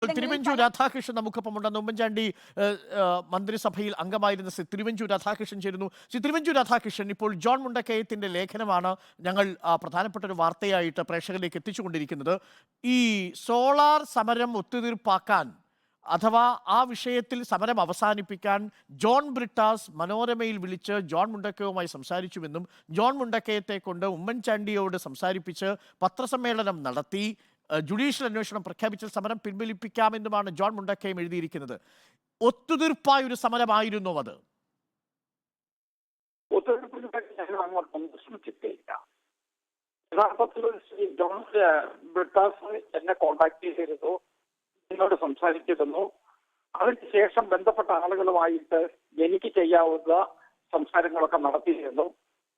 തിരുവഞ്ചൂർ രാധാകൃഷ്ണൻ നമുക്കൊപ്പമുണ്ടെന്ന് ഉമ്മൻചാണ്ടി മന്ത്രിസഭയിൽ അംഗമായിരുന്ന ശ്രീ തിരുവഞ്ചൂർ രാധാകൃഷ്ണൻ ചേരുന്നു. ശ്രീ തിരുവഞ്ചൂർ രാധാകൃഷ്ണൻ, ഇപ്പോൾ ജോൺ മുണ്ടക്കയത്തിന്റെ ലേഖനമാണ് ഞങ്ങൾ പ്രധാനപ്പെട്ട ഒരു വാർത്തയായിട്ട് പ്രേക്ഷകരിലേക്ക് എത്തിച്ചുകൊണ്ടിരിക്കുന്നത്. ഈ സോളാർ സമരം ഒത്തുതീർപ്പാക്കാൻ അഥവാ ആ വിഷയത്തിൽ സമരം അവസാനിപ്പിക്കാൻ ജോൺ ബ്രിട്ടാസ് മനോരമയിൽ വിളിച്ച് ജോൺ മുണ്ടക്കയുമായി സംസാരിച്ചുവെന്നും ജോൺ മുണ്ടക്കയത്തെ കൊണ്ട് ഉമ്മൻചാണ്ടിയോട് സംസാരിപ്പിച്ച് പത്രസമ്മേളനം നടത്തി ജുഡീഷ്യൽ അന്വേഷണം പ്രഖ്യാപിച്ച സമരം പിൻവലിപ്പിക്കാമെന്നുമാണ് ജോൺ മുണ്ടക്കയം എഴുതിയിരിക്കുന്നത്. ഒത്തുതീർപ്പായ ഒരു സമരമായിരുന്നു അത്. യഥാർത്ഥത്തിൽ ശ്രീ ജോൺ ബ്രിട്ടാസ് എന്നെ കോണ്ടാക്ട് ചെയ്തിരുന്നു, എന്നോട് സംസാരിച്ചിരുന്നു. അതിനുശേഷം ബന്ധപ്പെട്ട ആളുകളുമായിട്ട് എനിക്ക് ചെയ്യാവുന്ന സംസാരങ്ങളൊക്കെ നടത്തിയിരുന്നു.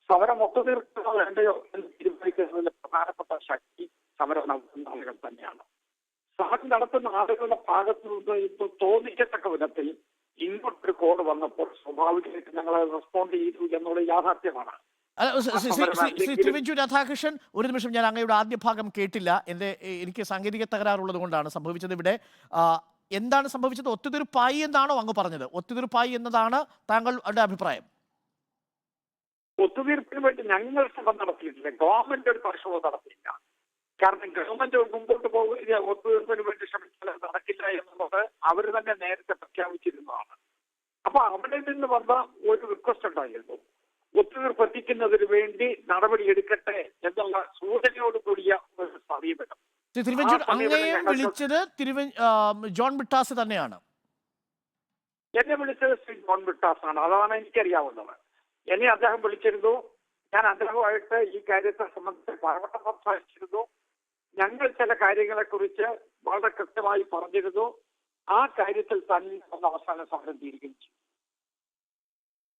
സമരം ഒത്തുതീർക്കണോ വേണ്ടയോ എന്ന് തീരുമാനിക്കുന്നതിന് പ്രധാനപ്പെട്ട ശക്തി സമരം നടത്തുന്ന ആളുകൾ തന്നെയാണ്. സമരം നടത്തുന്ന ആളുകളുടെ ഭാഗത്തു നിന്ന് ഇപ്പോൾ തോന്നിക്കത്തക്ക വിധത്തിൽ ഇങ്ങോട്ടൊരു കോഡ് വന്നപ്പോൾ സ്വാഭാവികമായിട്ട് ഞങ്ങൾ റെസ്പോണ്ട് ചെയ്തു എന്നുള്ള യാഥാർത്ഥ്യമാണ്. ശ്രീ തിരുവഞ്ചൂർ രാധാകൃഷ്ണൻ, ഒരു നിമിഷം, ഞാൻ അങ്ങയുടെ ആദ്യ ഭാഗം കേട്ടില്ല. എനിക്ക് സാങ്കേതിക തകരാറുള്ളത് കൊണ്ടാണ് സംഭവിച്ചത്. ഇവിടെ എന്താണ് സംഭവിച്ചത്? ഒത്തുതീർപ്പായി എന്നാണോ അങ്ങ് പറഞ്ഞത്? ഒത്തുതീർപ്പായി എന്നതാണ് താങ്കളുടെ അഭിപ്രായം? ഒത്തുതീർപ്പിന് വേണ്ടി ഞങ്ങൾ ശ്രമം നടത്തിയിട്ടില്ല, ഗവൺമെന്റ് ഒരു പരിശോധന നടത്തിയില്ല. കാരണം ഗവൺമെന്റ് മുമ്പോട്ട് പോകുക ഒത്തുതീർപ്പിന് വേണ്ടി ശ്രമിച്ചാൽ നടക്കില്ല എന്നുള്ളത് അവർ തന്നെ നേരത്തെ പ്രഖ്യാപിച്ചിരുന്നതാണ്. അപ്പൊ അവിടെ നിന്ന് വന്ന ഒരു റിക്വസ്റ്റ് ഉണ്ടായിരുന്നു, ഒത്തുതീർപ്പ് എത്തിക്കുന്നതിന് വേണ്ടി നടപടിയെടുക്കട്ടെ എന്നുള്ള സൂചനയോട് കൂടിയ ഒരു സമീപനം. തിരുവഞ്ചൂർ, അങ്ങയെ വിളിച്ചത് ജോൺ ബ്രിട്ടാസ് തന്നെയാണ്? എന്നെ വിളിച്ചത് ശ്രീ ജോൺ ബ്രിട്ടാസ് ആണ്, അതാണ് എനിക്കറിയാവുന്നത്. എന്നെ അദ്ദേഹം വിളിച്ചിരുന്നു. ഞാൻ അദ്ദേഹവുമായിട്ട് ഈ കാര്യത്തെ സംബന്ധിച്ച് പലവട്ടം സംസാരിച്ചിരുന്നു. ഞങ്ങൾ ചില കാര്യങ്ങളെ കുറിച്ച് വളരെ കൃത്യമായി പറഞ്ഞിരുന്നു. ആ കാര്യത്തിൽ തന്നെ അവസാന സമരം തീരുമാനിച്ചു.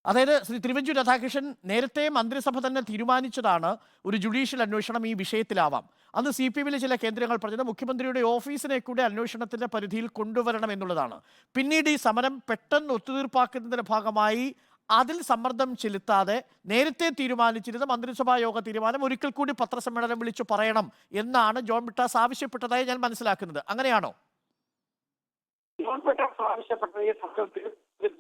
അതായത് ശ്രീ തിരുവഞ്ചൂർ രാധാകൃഷ്ണൻ, നേരത്തെ മന്ത്രിസഭ തന്നെ തീരുമാനിച്ചതാണ് ഒരു ജുഡീഷ്യൽ അന്വേഷണം ഈ വിഷയത്തിലാവാം. അന്ന് CPM-ലെ ചില കേന്ദ്രങ്ങൾ പറഞ്ഞത് മുഖ്യമന്ത്രിയുടെ ഓഫീസിനെ കൂടെ അന്വേഷണത്തിന്റെ പരിധിയിൽ കൊണ്ടുവരണം എന്നുള്ളതാണ്. പിന്നീട് ഈ സമരം പെട്ടെന്ന് ഒത്തുതീർപ്പാക്കുന്നതിന്റെ ഭാഗമായി അതിൽ സമ്മർദ്ദം ചെലുത്താതെ നേരത്തെ തീരുമാനിച്ചിരുന്ന മന്ത്രിസഭാ യോഗ തീരുമാനം ഒരിക്കൽ കൂടി പത്രസമ്മേളനം വിളിച്ചു പറയണം എന്നാണ് ജോൺ ബ്രിട്ടാസ് ആവശ്യപ്പെട്ടതായി ഞാൻ മനസ്സിലാക്കുന്നത്. അങ്ങനെയാണോ? ജോൺ ബ്രിട്ടാസ് ആവശ്യപ്പെട്ടത് ഈ സമരത്തിന്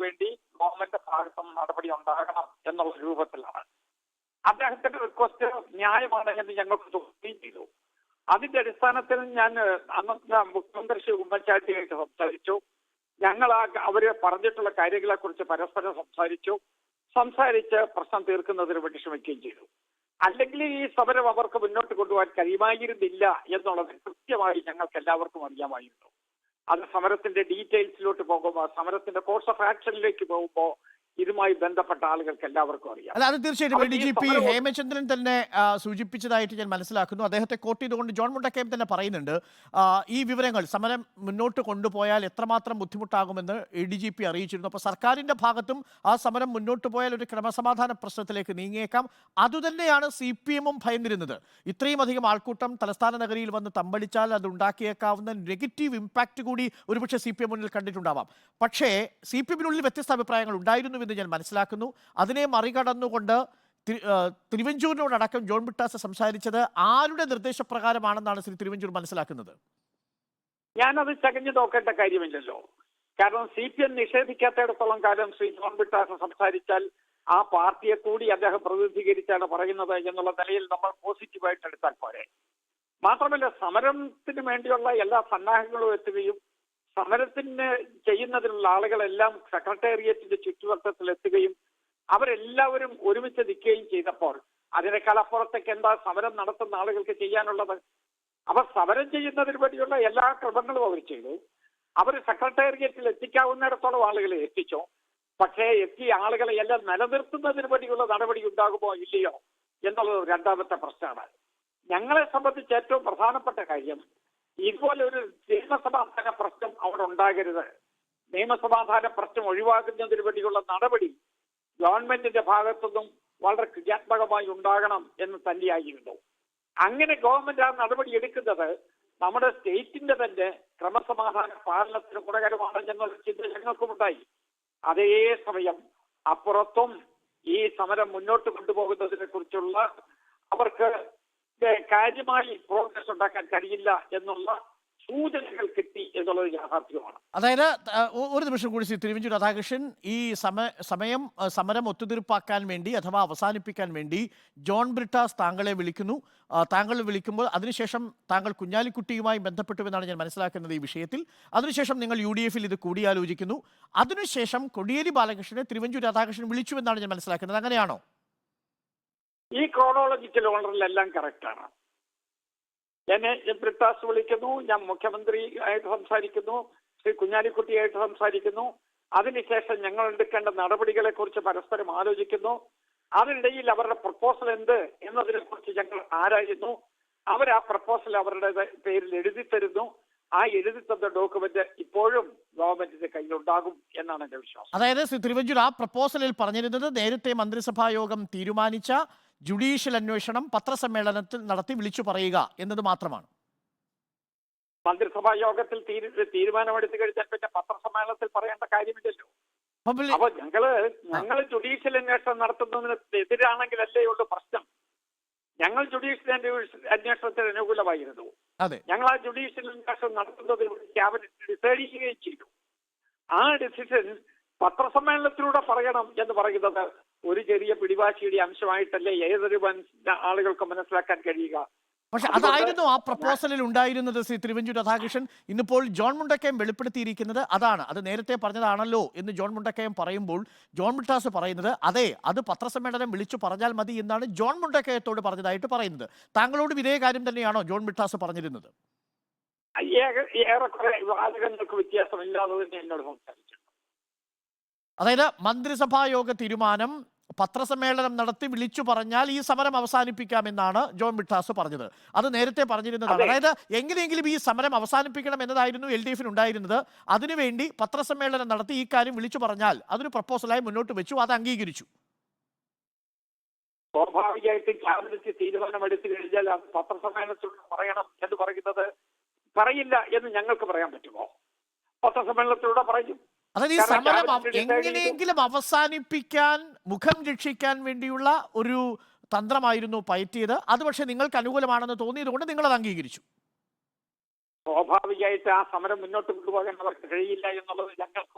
വേണ്ടി ഗവൺമെന്റ് ഭാഗത്തും നടപടി ഉണ്ടാകണം എന്നുള്ള രൂപത്തിലാണ്. അദ്ദേഹത്തിന്റെ റിക്വസ്റ്റ് ന്യായമാണ് എന്ന് ഞങ്ങൾക്ക് തോന്നുകയും ചെയ്തു. അതിന്റെ അടിസ്ഥാനത്തിൽ ഞാൻ അന്നത്തെ മുഖ്യമന്ത്രി ശ്രീ ഉമ്മൻചാണ്ടിയായിട്ട് സംസാരിച്ചു. ഞങ്ങൾ അവര് പറഞ്ഞിട്ടുള്ള കാര്യങ്ങളെ കുറിച്ച് പരസ്പരം സംസാരിച്ച് പ്രശ്നം തീർക്കുന്നതിന് വേണ്ടി ശ്രമിക്കുകയും ചെയ്തു. അല്ലെങ്കിൽ ഈ സമരം അവർക്ക് മുന്നോട്ട് കൊണ്ടുപോകാൻ കഴിയുമായിരുന്നില്ല എന്നുള്ളത് കൃത്യമായി ഞങ്ങൾക്ക് എല്ലാവർക്കും അറിയാമായിരുന്നു. അത് സമരത്തിന്റെ ഡീറ്റെയിൽസിലോട്ട് പോകുമ്പോൾ, സമരത്തിന്റെ കോഴ്സ് ഓഫ് ആക്ഷനിലേക്ക് പോകുമ്പോൾ ഇതുമായി ബന്ധപ്പെട്ട ആളുകൾക്ക് എല്ലാവർക്കും അറിയാം. അല്ല, അത് തീർച്ചയായിട്ടും ADGP ഹേമചന്ദ്രൻ തന്നെ സൂചിപ്പിച്ചതായിട്ട് ഞാൻ മനസ്സിലാക്കുന്നു. അദ്ദേഹത്തെ കോട്ട് ചെയ്തുകൊണ്ട് ജോൺ മുണ്ടക്കയം തന്നെ പറയുന്നുണ്ട്, ഈ വിവരങ്ങൾ സമരം മുന്നോട്ട് കൊണ്ടുപോയാൽ എത്രമാത്രം ബുദ്ധിമുട്ടാകുമെന്ന് ADGP അറിയിച്ചിരുന്നു. അപ്പോൾ സർക്കാരിന്റെ ഭാഗത്തും ആ സമരം മുന്നോട്ട് പോയാൽ ഒരു ക്രമസമാധാന പ്രശ്നത്തിലേക്ക് നീങ്ങിയേക്കാം. അതുതന്നെയാണ് CPM-ഉം ഭയന്നിരുന്നത്. ഇത്രയും അധികം ആൾക്കൂട്ടം തലസ്ഥാന നഗരിയിൽ വന്ന് തമ്പടിച്ചാൽ അത് ഉണ്ടാക്കിയേക്കാവുന്ന നെഗറ്റീവ് ഇമ്പാക്റ്റ് കൂടി ഒരുപക്ഷെ CPM മുന്നിൽ കണ്ടിട്ടുണ്ടാവാം. പക്ഷേ CPM-നുള്ളിൽ വ്യത്യസ്ത അഭിപ്രായങ്ങൾ ഉണ്ടായിരുന്നു എന്ന് ഞാൻ മനസ്സിലാക്കുന്നു. അതിനെ മറികടന്നുകൊണ്ട് തിരുവഞ്ചൂരിനോടക്കം ജോൺ ബ്രിട്ടാസ് സംസാരിച്ചത് ആരുടെ നിർദ്ദേശപ്രകാരമാണെന്നാണ് ശ്രീ തിരുവഞ്ചൂർ മനസ്സിലാക്കുന്നത്? ഞാനത് ചകഞ്ഞു നോക്കേണ്ട കാര്യമില്ലല്ലോ. കാരണം CPM നിഷേധിക്കാത്തിടത്തോളം കാലം ശ്രീ ജോൺ ബ്രിട്ടാസ് സംസാരിച്ചാൽ ആ പാർട്ടിയെ കൂടി അദ്ദേഹം പ്രതിനിധീകരിച്ചാണ് പറയുന്നത് എന്നുള്ള നിലയിൽ നമ്മൾ പോസിറ്റീവായിട്ട് എടുത്താൽ പോരെ. മാത്രമല്ല, സമരത്തിന് വേണ്ടിയുള്ള എല്ലാ സന്നാഹങ്ങളും എത്തുകയും സമരത്തിന് ചെയ്യുന്നതിനുള്ള ആളുകളെല്ലാം സെക്രട്ടേറിയറ്റിന്റെ ചുറ്റുവട്ടത്തിൽ എത്തുകയും അവരെല്ലാവരും ഒരുമിച്ച് നിൽക്കുകയും ചെയ്തപ്പോൾ അതിനേക്കാൾ അപ്പുറത്തേക്ക് എന്താ സമരം നടത്തുന്ന ആളുകൾക്ക് ചെയ്യാനുള്ളത്? അവർ സമരം ചെയ്യുന്നതിന് വേണ്ടിയുള്ള എല്ലാ ക്രമങ്ങളും അവർ ചെയ്തു. അവർ സെക്രട്ടേറിയറ്റിൽ എത്തിക്കാവുന്നിടത്തോളം ആളുകളെ എത്തിച്ചു. പക്ഷേ എത്തിയ ആളുകളെ എല്ലാം നിലനിർത്തുന്നതിന് വേണ്ടിയുള്ള നടപടി ഉണ്ടാകുമോ ഇല്ലയോ എന്നുള്ളത് രണ്ടാമത്തെ പ്രശ്നമാണ്. ഞങ്ങളെ സംബന്ധിച്ച് ഏറ്റവും പ്രധാനപ്പെട്ട കാര്യം, ഇതുപോലെ ഒരു നിയമസമാധാന പ്രശ്നം അവിടെ ഉണ്ടാകരുത്. നിയമസമാധാന പ്രശ്നം ഒഴിവാക്കുന്നതിന് വേണ്ടിയുള്ള നടപടി ഗവൺമെന്റിന്റെ ഭാഗത്തുനിന്നും വളരെ ക്രിയാത്മകമായി ഉണ്ടാകണം എന്ന് തന്നെയായിരുന്നു. അങ്ങനെ ഗവൺമെന്റ് ആ നടപടി എടുക്കുന്നത് നമ്മുടെ സ്റ്റേറ്റിന്റെ തന്നെ ക്രമസമാധാന പാലനത്തിന് ഗുണകരമാണ് എന്നൊരു ചിന്ത ഞങ്ങൾക്കുമുണ്ടായി. അതേസമയം അപ്പുറത്തും ഈ സമരം മുന്നോട്ട് കൊണ്ടുപോകുന്നതിനെ കുറിച്ചുള്ള അവർക്ക് കാര്യമായി പ്രോഗ്രസ് ഉണ്ടാക്കാൻ കഴിയില്ല എന്നുള്ള സൂചനകൾ കിട്ടി എന്നുള്ളത് യാഥാർത്ഥ്യമാണ്. അതായത് ഒരു നിമിഷം കൂടി ശ്രീ തിരുവഞ്ചൂർ രാധാകൃഷ്ണൻ, ഈ സമരം ഒത്തുതീർപ്പാക്കാൻ വേണ്ടി അഥവാ അവസാനിപ്പിക്കാൻ വേണ്ടി ജോൺ ബ്രിട്ടാസ് താങ്കളെ വിളിക്കുന്നു. താങ്കൾ വിളിക്കുമ്പോൾ അതിനുശേഷം താങ്കൾ കുഞ്ഞാലിക്കുട്ടിയുമായി ബന്ധപ്പെട്ടുവെന്നാണ് ഞാൻ മനസ്സിലാക്കുന്നത് ഈ വിഷയത്തിൽ. അതിനുശേഷം നിങ്ങൾ UDF ഇത് കൂടിയാലോചിക്കുന്നു. അതിനുശേഷം കോടിയേരി ബാലകൃഷ്ണനെ തിരുവഞ്ചൂർ രാധാകൃഷ്ണൻ വിളിച്ചുവെന്നാണ് ഞാൻ മനസ്സിലാക്കുന്നത്. അങ്ങനെയാണോ? ഈ ക്രോണോളജിക്കൽ ഓർഡറിലെല്ലാം കറക്റ്റാണ്. എന്നെ ബ്രിട്ടാസ് വിളിക്കുന്നു, ഞാൻ മുഖ്യമന്ത്രി ആയിട്ട് സംസാരിക്കുന്നു, ശ്രീ കുഞ്ഞാലിക്കുട്ടിയായിട്ട് സംസാരിക്കുന്നു. അതിനുശേഷം ഞങ്ങൾ എടുക്കേണ്ട നടപടികളെ കുറിച്ച് പരസ്പരം ആലോചിക്കുന്നു. അതിനിടയിൽ അവരുടെ പ്രപ്പോസൽ എന്ത് എന്നതിനെ കുറിച്ച് ഞങ്ങൾ ആരായുന്നു. അവർ ആ പ്രപ്പോസൽ അവരുടെ പേരിൽ എഴുതി തരുന്നു. ആ എഴുതി തന്ന ഡോക്യുമെന്റ് ഇപ്പോഴും ഗവൺമെന്റിന്റെ കയ്യിലുണ്ടാകും എന്നാണ് എന്റെ വിശ്വാസം. അതായത് ശ്രീ തിരുവഞ്ചൂർ, ആ പ്രപ്പോസലിൽ പറഞ്ഞിരുന്നത് നേരത്തെ മന്ത്രിസഭാ യോഗം തീരുമാനിച്ച ജുഡീഷ്യൽ അന്വേഷണം പത്രസമ്മേളനത്തിൽ നടത്തി വിളിച്ചു പറയുക എന്നത് മാത്രമാണ്. മന്ത്രിസഭാ യോഗത്തിൽ തീരുമാനമെടുത്തു കഴിഞ്ഞാൽ പിന്നെ പത്രസമ്മേളനത്തിൽ പറയേണ്ട കാര്യമില്ലല്ലോ. അപ്പൊ ഞങ്ങള് ജുഡീഷ്യൽ അന്വേഷണം നടത്തുന്നതിന് എതിരാണെങ്കിലല്ലേ ഉള്ളൂ പ്രശ്നം. ഞങ്ങൾ ജുഡീഷ്യൽ അന്വേഷണത്തിന് അനുകൂലമായിരുന്നു. ഞങ്ങൾ ആ ജുഡീഷ്യൽ അന്വേഷണം നടത്തുന്നതിന് ക്യാബിനറ്റ് ഡിസൈഡ് ചെയ്യുകയും ചെയ്തു. ആ ഡിസിഷൻ പത്രസമ്മേളനത്തിലൂടെ പറയണം എന്ന് പറയുന്നത് ഒരു ചെറിയ പിടിവാശിയുടെ അംശമായിട്ടല്ലേ ഏതൊരു ആളുകൾക്ക് മനസ്സിലാക്കാൻ കഴിയുക. പക്ഷെ അതായിരുന്നു ആ പ്രപ്പോസലിൽ ഉണ്ടായിരുന്നത് ശ്രീ തിരുവഞ്ചൂർ രാധാകൃഷ്ണൻ. ഇന്നിപ്പോൾ ജോൺ മുണ്ടക്കയം വെളിപ്പെടുത്തിയിരിക്കുന്നത് അതാണ്. അത് നേരത്തെ പറഞ്ഞതാണല്ലോ എന്ന് ജോൺ മുണ്ടക്കയം പറയുമ്പോൾ ജോൺ ബ്രിട്ടാസ് പറയുന്നത് അതെ, അത് പത്രസമ്മേളനം വിളിച്ചു പറഞ്ഞാൽ മതി എന്നാണ് ജോൺ മുണ്ടക്കയത്തോട് പറഞ്ഞതായിട്ട് പറയുന്നത്. താങ്കളോടും ഇതേ കാര്യം തന്നെയാണോ ജോൺ ബ്രിട്ടാസ് പറഞ്ഞിരുന്നത്? ഏറെക്കുറെ വാചകങ്ങൾക്ക് വ്യത്യാസമില്ലാതെ തന്നെ എന്നോട് സംസാരിച്ചു. അതായത് മന്ത്രിസഭാ യോഗ തീരുമാനം പത്രസമ്മേളനം നടത്തി വിളിച്ചു പറഞ്ഞാൽ ഈ സമരം അവസാനിപ്പിക്കാമെന്നാണ് ജോൺ ബ്രിട്ടാസ് പറഞ്ഞത്. അത് നേരത്തെ പറഞ്ഞിരുന്നതാണ്. അതായത് എങ്ങനെയെങ്കിലും ഈ സമരം അവസാനിപ്പിക്കണം എന്നതായിരുന്നു LDF ഉണ്ടായിരുന്നത്. അതിനുവേണ്ടി പത്രസമ്മേളനം നടത്തി ഈ കാര്യം വിളിച്ചു പറഞ്ഞാൽ അതൊരു പ്രപ്പോസലായി മുന്നോട്ട് വെച്ചു, അത് അംഗീകരിച്ചു. സ്വാഭാവികമായിട്ടും ക്യാബിനറ്റ് തീരുമാനമെടുത്തു കഴിഞ്ഞാൽ അത് പത്രസമ്മേളനത്തിലൂടെ പറയണം എന്ന് പറയുന്നത് പറയില്ല എന്ന് ഞങ്ങൾക്ക് പറയാൻ പറ്റുമോ? പത്രസമ്മേളനത്തിലൂടെ പറയും. അതായത് ഈ സമരം എങ്ങനെയെങ്കിലും അവസാനിപ്പിക്കാൻ, മുഖം രക്ഷിക്കാൻ വേണ്ടിയുള്ള ഒരു തന്ത്രമായിരുന്നു പയറ്റിയത്. അത് പക്ഷേ നിങ്ങൾക്ക് അനുകൂലമാണെന്ന് തോന്നിയത് കൊണ്ട് നിങ്ങൾ അത് അംഗീകരിച്ചു. സ്വാഭാവികമായിട്ട് ആ സമരം മുന്നോട്ട് കൊണ്ടുപോകാൻ അവർക്ക് കഴിയില്ല എന്നുള്ളത് ഞങ്ങൾക്ക്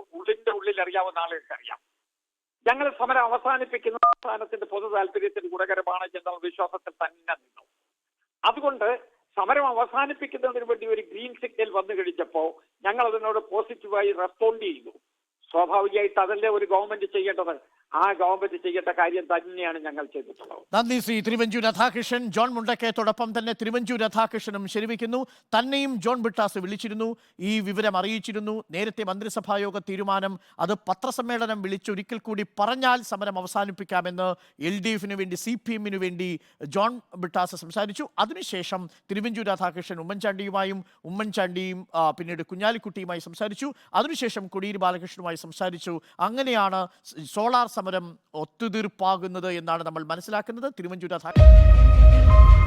ഉള്ളിൽ അറിയാവുന്ന ആളുകൾക്ക് അറിയാം. ഞങ്ങൾ സമരം അവസാനിപ്പിക്കുന്ന സംസ്ഥാനത്തിന്റെ പൊതു താല്പര്യത്തിന് ഗുണകരമാണ് എന്നുള്ള വിശ്വാസത്തിൽ തന്നെ നിന്നു. അതുകൊണ്ട് സമരം അവസാനിപ്പിക്കുന്നതിന് വേണ്ടി ഒരു ഗ്രീൻ സിഗ്നൽ വന്നു കഴിഞ്ഞപ്പോൾ ഞങ്ങൾ അതിനോട് പോസിറ്റീവായി റെസ്പോണ്ട് ചെയ്തു. സ്വാഭാവികമായിട്ട് അതല്ലേ ഒരു ഗവൺമെന്റ് ചെയ്യേണ്ടത്. ആ ഗവൺമെന്റ് ചെയ്യേണ്ട കാര്യം തന്നെയാണ് ഞങ്ങൾ ചെയ്തിട്ടുള്ളത്. നന്ദി ശ്രീ തിരുവഞ്ചൂർ രാധാകൃഷ്ണൻ. ജോൺ മുണ്ടക്കയത്തോടൊപ്പം തന്നെ തിരുവഞ്ചൂർ രാധാകൃഷ്ണനും ശരിവയ്ക്കുന്നു. തന്നെയും ജോൺ ബ്രിട്ടാസ് വിളിച്ചിരുന്നു, ഈ വിവരം അറിയിച്ചിരുന്നു. നേരത്തെ മന്ത്രിസഭാ യോഗ തീരുമാനം അത് പത്രസമ്മേളനം വിളിച്ചൊരിക്കൽ കൂടി പറഞ്ഞാൽ സമരം അവസാനിപ്പിക്കാമെന്ന് LDFിന് വേണ്ടി CPMന് വേണ്ടി ജോൺ ബ്രിട്ടാസ് സംസാരിച്ചു. അതിനുശേഷം തിരുവഞ്ചൂർ രാധാകൃഷ്ണൻ ഉമ്മൻചാണ്ടിയും പിന്നീട് കുഞ്ഞാലിക്കുട്ടിയുമായി സംസാരിച്ചു. അതിനുശേഷം കോടിയേരി ബാലകൃഷ്ണനുമായി സംസാരിച്ചു. അങ്ങനെയാണ് സോളാർ സമരം ഒത്തുതീർപ്പാകുന്നത് എന്നാണ് നമ്മൾ മനസ്സിലാക്കുന്നത്. തിരുവഞ്ചൂർ രാധാകൃഷ്ണൻ